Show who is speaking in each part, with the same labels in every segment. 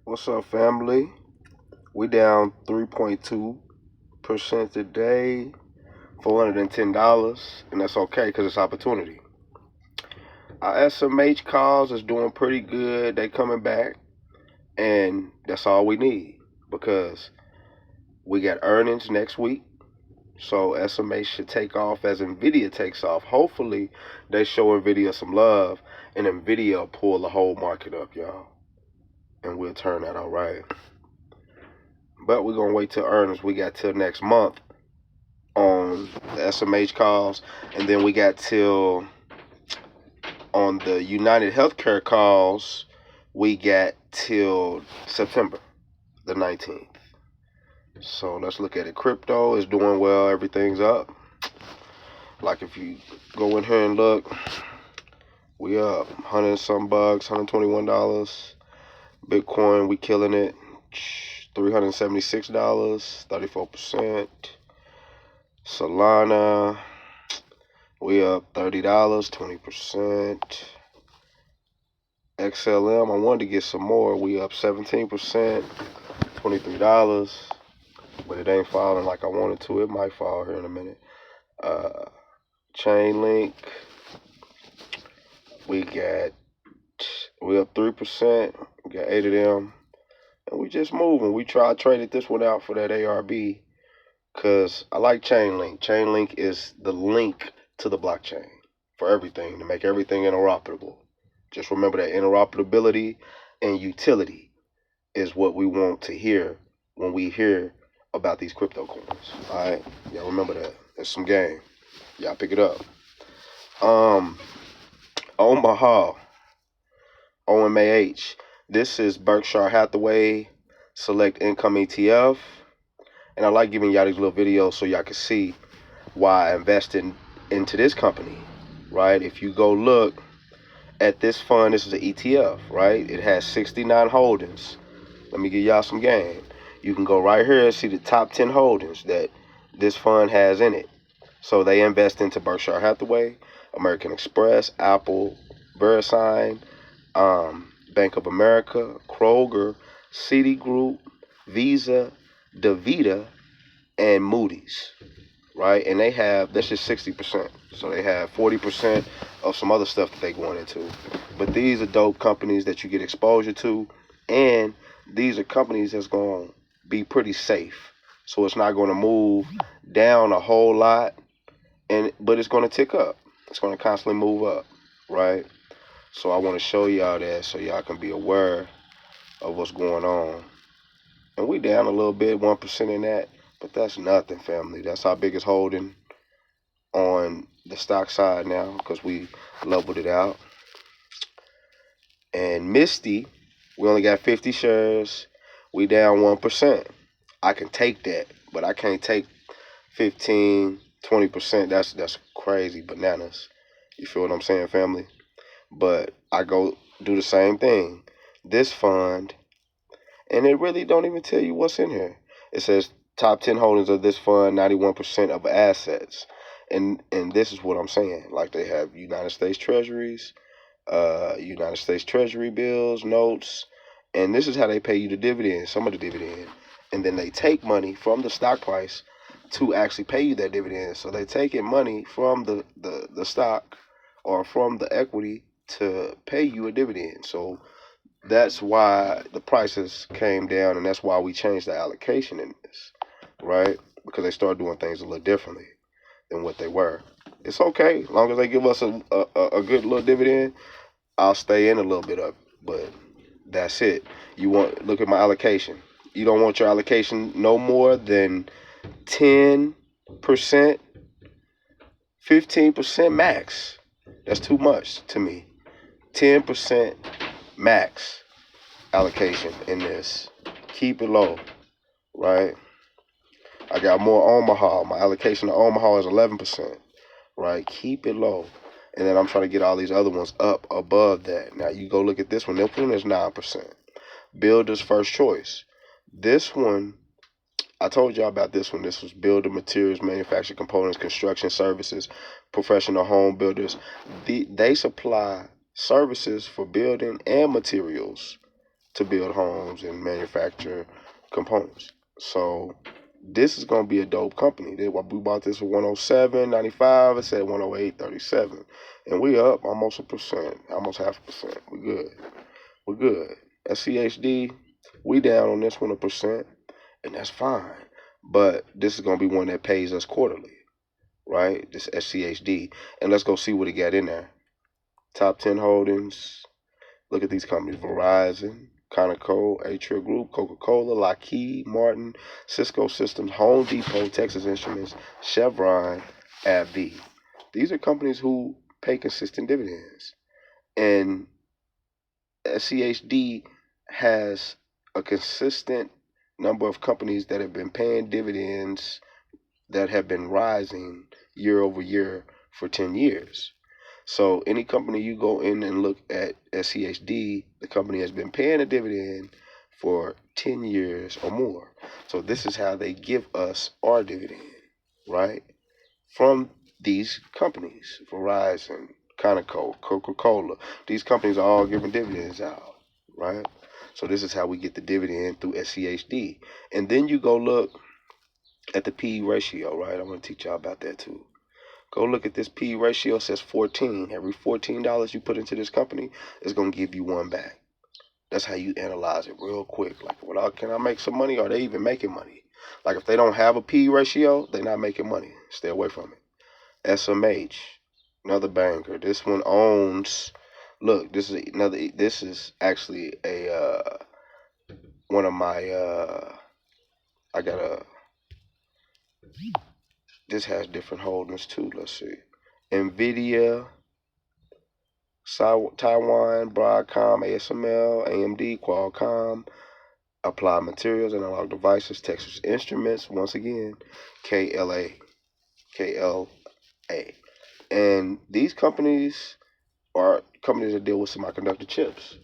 Speaker 1: What's up, family? We down 3.2% today, $410, and that's okay because it's opportunity. Our SMH calls is doing pretty good. They coming back, and that's all we need because we got earnings next week. So SMH should take off as Nvidia takes off. Hopefully, they show Nvidia some love, and Nvidia will pull the whole market up, y'all, and we'll turn that all right. But we're going to wait till earnings. We got till next month on the SMH calls. And then we got till on the United Healthcare calls, we got till September the 19th. So let's look at it. Crypto is doing well. Everything's up. Like if you go in here and look, we up 100 and some bucks, $121. Bitcoin, we killing it. $376, 34%. Solana, we up $30, 20%. XLM, I wanted to get some more. We up 17%, $23. But it ain't falling like I wanted to. It might fall here in a minute. Chainlink, we up 3%. We got 8 of them. And we just moving. We traded this one out for that ARB because I like Chainlink. Chainlink is the link to the blockchain for everything, to make everything interoperable. Just remember that interoperability and utility is what we want to hear when we hear about these crypto coins. All right? Y'all remember that. It's some game. Y'all pick it up. Omaha, OMAH. This is Berkshire Hathaway Select Income ETF. And I like giving y'all these little videos so y'all can see why I invested into this company, right? If you go look at this fund, this is an ETF, right? It has 69 holdings. Let me give y'all some game. You can go right here and see the top 10 holdings that this fund has in it. So they invest into Berkshire Hathaway, American Express, Apple, VeriSign, Bank of America, Kroger, Citigroup, Visa, DaVita, and Moody's, right? And they have, that's just 60%. So they have 40% of some other stuff that they going into. But these are dope companies that you get exposure to, and these are companies that's going to be pretty safe. So it's not going to move down a whole lot, but it's going to tick up. It's going to constantly move up, right? So I want to show y'all that so y'all can be aware of what's going on. And we down a little bit, 1% in that, but that's nothing, family. That's our biggest holding on the stock side now because we leveled it out. And Misty, we only got 50 shares. We down 1%. I can take that, but I can't take 15, 20%. That's crazy bananas. You feel what I'm saying, family? But I go do the same thing. This fund, and it really don't even tell you what's in here. It says top 10 holdings of this fund, 91% of assets. And this is what I'm saying. Like they have United States Treasuries, United States Treasury bills, notes, and this is how they pay you the dividend, some of the dividend. And then they take money from the stock price to actually pay you that dividend. So they taking money from the stock or from the equity to pay you a dividend. So that's why the prices came down, and that's why we changed the allocation in this, right? Because they started doing things a little differently than what they were. It's okay. As long as they give us a good little dividend, I'll stay in a little bit of it. But that's it. Look at my allocation. You don't want your allocation no more than 10%, 15% max. That's too much to me. 10% max allocation in this. Keep it low, right? I got more Omaha. My allocation to Omaha is 11%, right? Keep it low. And then I'm trying to get all these other ones up above that. Now you go look at this one. This one is 9%. Builder's First Choice. This one, I told y'all about this one. This was builder materials, manufactured components, construction services, professional home builders. They supply services for building and materials to build homes and manufacture components. So this is gonna be a dope company. We bought this for 107.95. It said 108.37, and we up almost 1%, almost 0.5%. We good. We're good. SCHD, we down on this one 1%, and that's fine. But this is gonna be one that pays us quarterly, right? This SCHD, and let's go see what it got in there. Top 10 holdings. Look at these companies: Verizon, Conoco, Atria Group, Coca-Cola, Lockheed Martin, Cisco Systems, Home Depot, Texas Instruments, Chevron, AbbVie. These are companies who pay consistent dividends. And SCHD has a consistent number of companies that have been paying dividends that have been rising year over year for 10 years. So any company you go in and look at SCHD, the company has been paying a dividend for 10 years or more. So this is how they give us our dividend, right? From these companies: Verizon, Conoco, Coca-Cola. These companies are all giving dividends out, right? So this is how we get the dividend through SCHD. And then you go look at the P/E ratio, right? I'm going to teach y'all about that too. Go look at this P/E ratio. It says 14. Every $14 you put into this company is going to give you one back. That's how you analyze it real quick. Like, well, can I make some money? Or are they even making money? Like, if they don't have a P/E ratio, they're not making money. Stay away from it. SMH, another banker. This one owns. Look, this is another. This is actually a one of my. I got a. This has different holdings too. Let's see. Nvidia, Taiwan, Broadcom, ASML, AMD, Qualcomm, Applied Materials, Analog Devices, Texas Instruments. Once again, KLA. And these companies are companies that deal with semiconductor chips.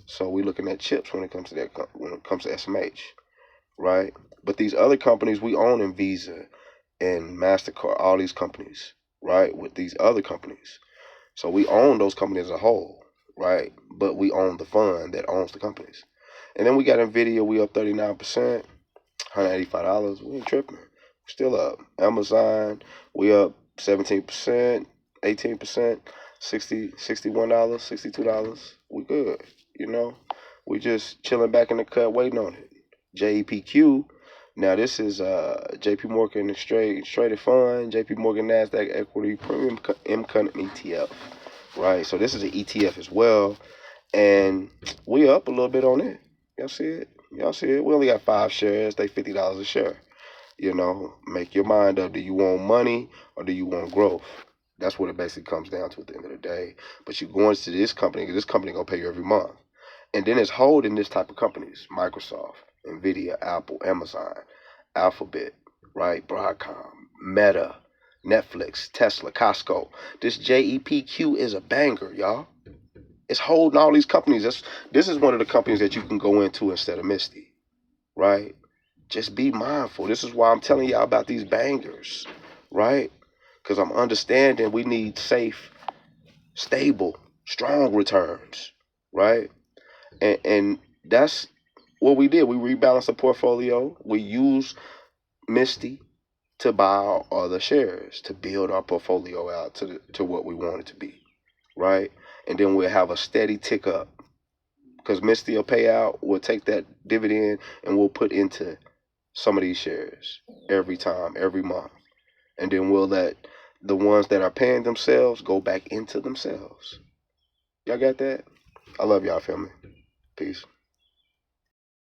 Speaker 1: So we're looking at chips when it comes to that. When it comes to SMH, right? But these other companies we own in Visa and MasterCard, all these companies, right? With these other companies. So we own those companies as a whole, right? But we own the fund that owns the companies. And then we got Nvidia, we up 39%, $185. We ain't tripping. We're still up. Amazon, we up 17%, 18%, $61, $62. We good, you know. We just chilling back in the cut, waiting on it. JEPQ. Now this is JP Morgan Traded Fund, JP Morgan Nasdaq Equity Premium MCON ETF, right? So this is an ETF as well, and we up a little bit on it. Y'all see it? Y'all see it? We only got 5 shares. They $50 a share. You know, make your mind up. Do you want money or do you want growth? That's what it basically comes down to at the end of the day. But you're going to this company gonna pay you every month, and then it's holding this type of companies: Microsoft, Nvidia, Apple, Amazon, Alphabet, right? Broadcom, Meta, Netflix, Tesla, Costco. This JEPQ is a banger, y'all. It's holding all these companies. This is one of the companies that you can go into instead of Misty, right? Just be mindful. This is why I'm telling y'all about these bangers, right? Because I'm understanding we need safe, stable, strong returns, right? And that's what we did. We rebalanced the portfolio. We used Misty to buy our other shares to build our portfolio out to what we want it to be, right? And then we'll have a steady tick up because Misty will pay out. We'll take that dividend and we'll put into some of these shares every time, every month. And then we'll let the ones that are paying themselves go back into themselves. Y'all got that? I love y'all, family. Peace.